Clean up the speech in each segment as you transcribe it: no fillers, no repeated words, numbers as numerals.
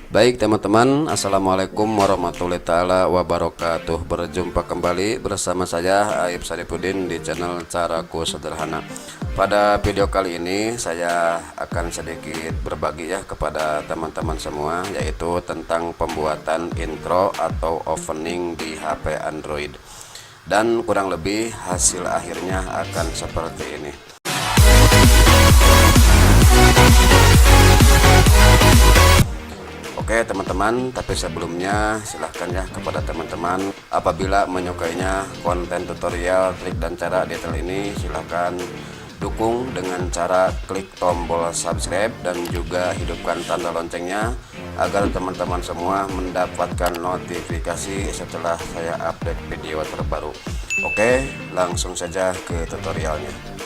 Baik teman-teman, Assalamualaikum warahmatullahi taala wabarakatuh. Berjumpa kembali bersama saya Aib Saripudin di channel Caraku Sederhana. Pada video kali ini saya akan sedikit berbagi ya kepada teman-teman semua, yaitu tentang pembuatan intro atau opening di HP Android. Dan kurang lebih hasil akhirnya akan seperti ini. Oke teman-teman, tapi sebelumnya silahkan ya kepada teman-teman, apabila menyukainya konten tutorial, trik dan cara detail ini, silahkan dukung dengan cara klik tombol subscribe dan juga hidupkan tanda loncengnya agar teman-teman semua mendapatkan notifikasi setelah saya update video terbaru. Oke, langsung saja ke tutorialnya.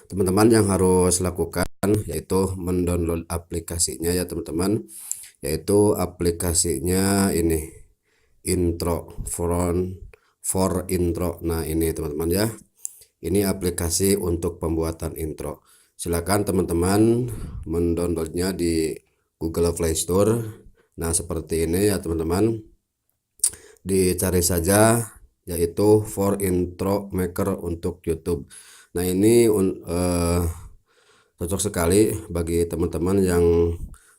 Teman-teman yang harus lakukan yaitu mendownload aplikasinya ya teman-teman, yaitu aplikasinya ini intro for intro. Nah ini teman-teman ya, ini aplikasi untuk pembuatan intro. Silakan teman-teman mendownloadnya di Google Play Store. Nah seperti ini ya teman-teman, dicari saja yaitu for intro maker untuk YouTube. Nah ini cocok sekali bagi teman-teman yang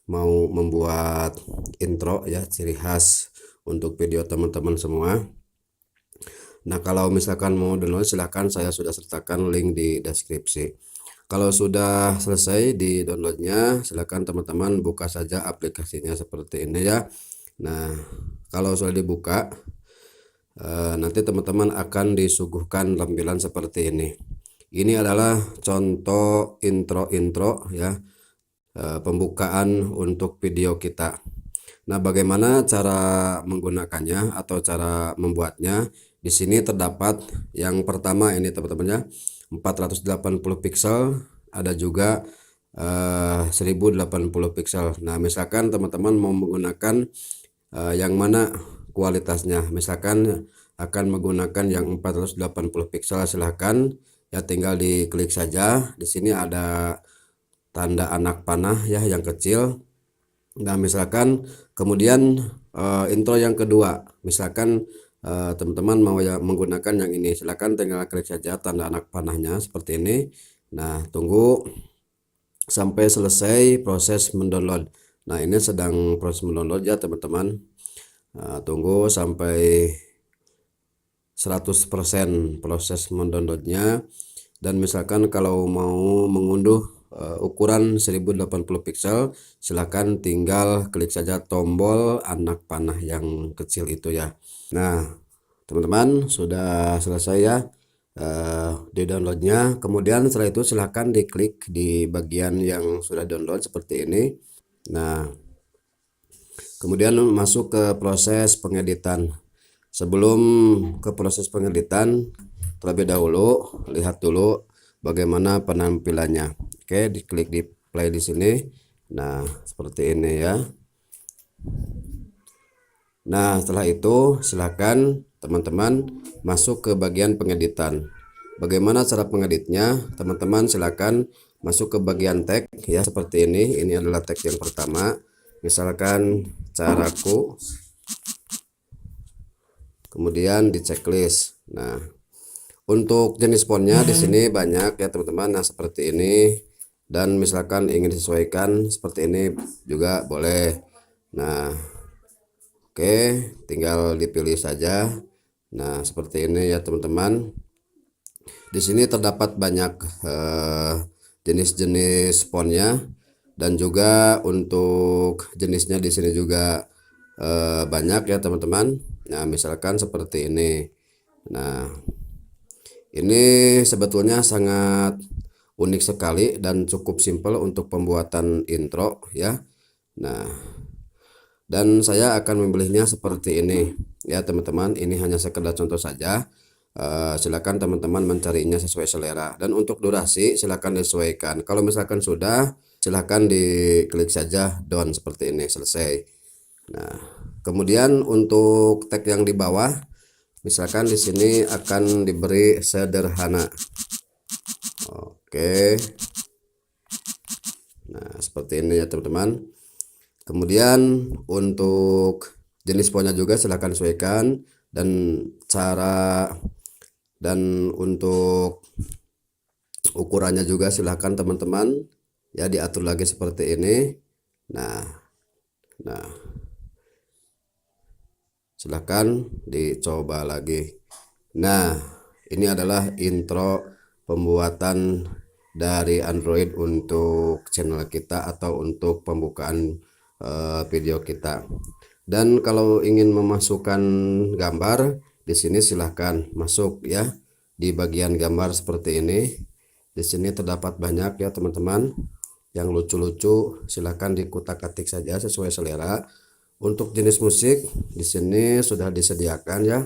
mau membuat intro ya, ciri khas untuk video teman-teman semua. Nah kalau misalkan mau download, silahkan saya sudah sertakan link di deskripsi. Kalau sudah selesai di downloadnya, silahkan teman-teman buka saja aplikasinya seperti ini ya. Nah kalau sudah dibuka, nanti teman-teman akan disuguhkan tampilan seperti ini. Ini adalah contoh intro ya, pembukaan untuk video kita. Nah, bagaimana cara menggunakannya atau cara membuatnya? Di sini terdapat yang pertama ini teman-teman ya, 480 pixel, ada juga 1080 pixel. Nah, misalkan teman-teman mau menggunakan yang mana kualitasnya, misalkan akan menggunakan yang 480 pixel, silahkan ya, tinggal diklik saja. Di sini ada tanda anak panah ya yang kecil. Nah misalkan kemudian intro yang kedua, misalkan teman-teman mau ya menggunakan yang ini, silahkan tinggal klik saja tanda anak panahnya seperti ini. Nah tunggu sampai selesai proses mendownload. Nah ini sedang proses mendownload ya teman-teman. Tunggu sampai 100% proses mendownloadnya. Dan misalkan kalau mau mengunduh ukuran 1080 pixel, silahkan tinggal klik saja tombol anak panah yang kecil itu ya. Nah teman-teman sudah selesai ya di downloadnya. Kemudian setelah itu silahkan diklik di bagian yang sudah download seperti ini. Nah kemudian masuk ke proses pengeditan. Sebelum ke proses pengeditan, terlebih dahulu lihat dulu bagaimana penampilannya. Oke, diklik di play di sini. Nah seperti ini ya. Nah setelah itu silakan teman-teman masuk ke bagian pengeditan. Bagaimana cara pengeditnya? Teman-teman silakan masuk ke bagian tag ya seperti ini. Ini adalah tag yang pertama. Misalkan caraku, kemudian di checklist. Nah untuk jenis fontnya di sini banyak ya teman-teman. Nah seperti ini, dan misalkan ingin disesuaikan seperti ini juga boleh. Nah oke, tinggal dipilih saja. Nah seperti ini ya teman-teman. Di sini terdapat banyak jenis-jenis fontnya, dan juga untuk jenisnya di sini juga banyak ya teman-teman. Nah misalkan seperti ini. Nah ini sebetulnya sangat unik sekali dan cukup simpel untuk pembuatan intro ya. Nah dan saya akan memilihnya seperti ini ya teman-teman. Ini hanya sekedar contoh saja. Silakan teman-teman mencarinya sesuai selera, dan untuk durasi silakan disesuaikan. Kalau misalkan sudah, silakan diklik saja done seperti ini, selesai. Nah kemudian untuk tag yang di bawah, misalkan di sini akan diberi sederhana. Oke. Nah, seperti ini ya teman-teman. Kemudian untuk jenis fontnya juga silahkan sesuaikan, dan untuk ukurannya juga silahkan teman-teman ya diatur lagi seperti ini. Nah silahkan dicoba lagi. Nah, ini adalah intro pembuatan dari Android untuk channel kita atau untuk pembukaan video kita. Dan kalau ingin memasukkan gambar di sini silahkan masuk ya di bagian gambar seperti ini. Di sini terdapat banyak ya teman-teman yang lucu-lucu, silahkan dikutak-atik saja sesuai selera. Untuk jenis musik di sini sudah disediakan ya.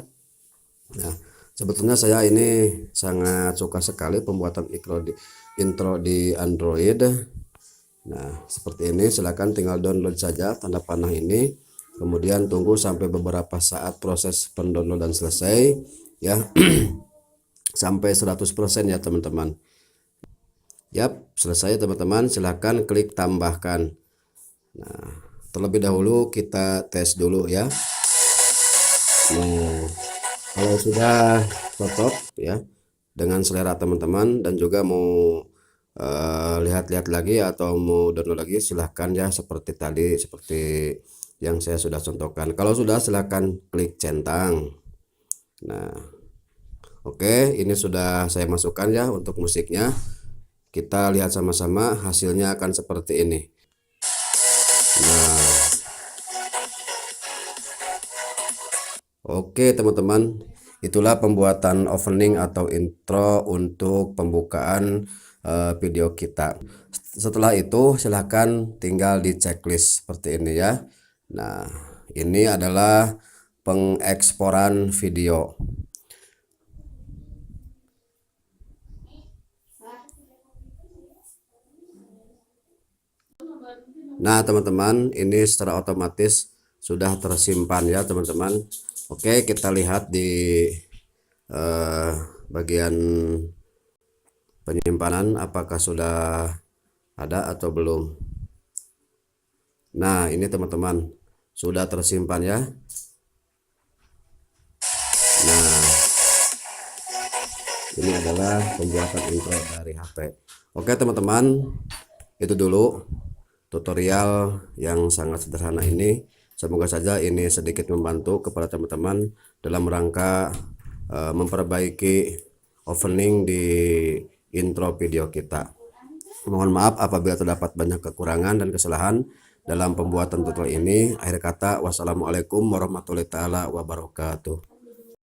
Nah, sebetulnya saya ini sangat suka sekali pembuatan intro di Android. Nah, seperti ini silahkan tinggal download saja tanda panah ini. Kemudian tunggu sampai beberapa saat proses pendownloadan selesai ya. Sampai 100% ya teman-teman. Yap, selesai teman-teman, silahkan klik tambahkan. Nah, terlebih dahulu kita tes dulu ya. Nah, kalau sudah cocok ya dengan selera teman-teman dan juga mau lihat-lihat lagi atau mau download lagi, silahkan ya seperti tadi, seperti yang saya sudah contohkan. Kalau sudah silahkan klik centang. Nah, oke, ini sudah saya masukkan ya untuk musiknya. Kita lihat sama-sama hasilnya akan seperti ini. Nah, oke teman-teman, itulah pembuatan opening atau intro untuk pembukaan video kita. Setelah itu silahkan tinggal di checklist seperti ini ya. Nah, ini adalah pengeksporan video. Nah teman-teman, ini secara otomatis sudah tersimpan ya teman-teman. Oke, kita lihat di bagian penyimpanan apakah sudah ada atau belum. Nah, ini teman-teman sudah tersimpan ya. Nah, ini adalah pembuatan intro dari HP. Oke teman-teman, itu dulu tutorial yang sangat sederhana ini. Semoga saja ini sedikit membantu kepada teman-teman dalam rangka memperbaiki opening di intro video kita. Mohon maaf apabila terdapat banyak kekurangan dan kesalahan dalam pembuatan tutorial ini. Akhir kata, wassalamualaikum warahmatullahi wabarakatuh.